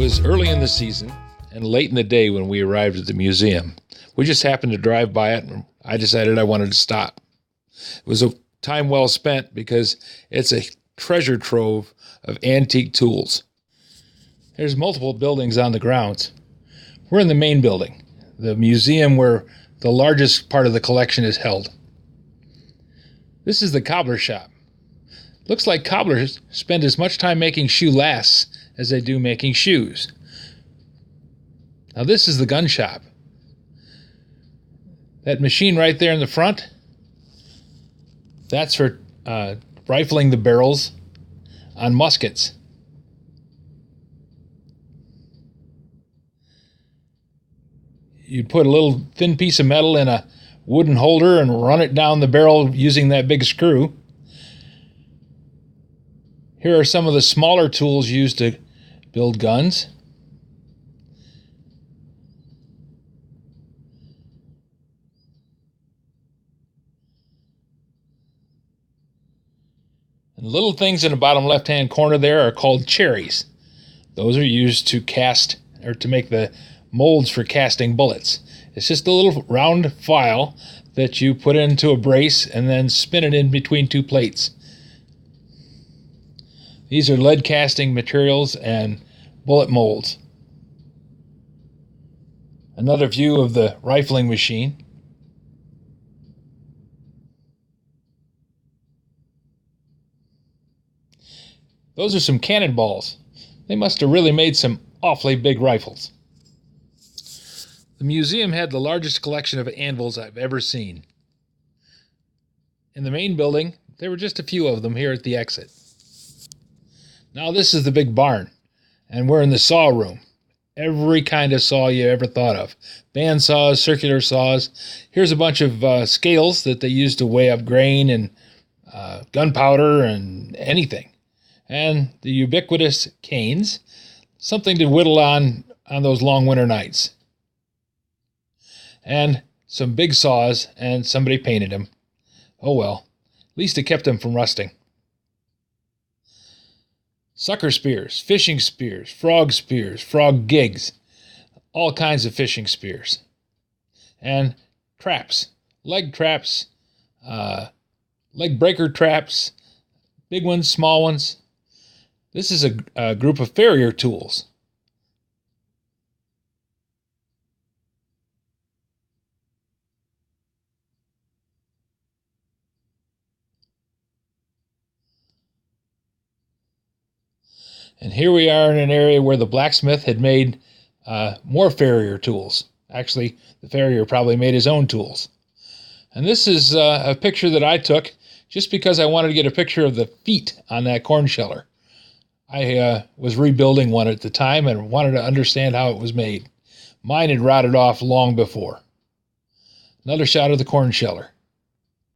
was early in the season and late in the day when we arrived at the museum. We just happened to drive by it, and I decided I wanted to stop. It was a time well spent because it's a treasure trove of antique tools. There's multiple buildings on the grounds. We're in the main building, the museum where the largest part of the collection is held. This is the cobbler shop. Looks like cobblers spend as much time making shoe lasts as they do making shoes. Now this is the gun shop. That machine right there in the front, that's for rifling the barrels on muskets. You'd put a little thin piece of metal in a wooden holder and run it down the barrel using that big screw. Here are some of the smaller tools used to build guns. And the little things in the bottom left-hand corner there are called cherries. Those are used to cast or to make the molds for casting bullets. It's just a little round file that you put into a brace and then spin it in between two plates. These are lead casting materials and bullet molds. Another view of the rifling machine. Those are some cannonballs. They must have really made some awfully big rifles. The museum had the largest collection of anvils I've ever seen. In the main building, there were just a few of them here at the exit. Now this is the big barn, and we're in the saw room. Every kind of saw you ever thought of. Band saws, circular saws. Here's a bunch of scales that they use to weigh up grain and gunpowder and anything. And the ubiquitous canes, something to whittle on those long winter nights. And some big saws, and somebody painted them. Oh well, at least it kept them from rusting. Sucker spears, fishing spears, frog gigs, all kinds of fishing spears. And traps, leg breaker traps, big ones, small ones. This is a group of farrier tools. And here we are in an area where the blacksmith had made more farrier tools. Actually, the farrier probably made his own tools. And this is a picture that I took just because I wanted to get a picture of the feet on that corn sheller. I was rebuilding one at the time and wanted to understand how it was made. Mine had rotted off long before. Another shot of the corn sheller.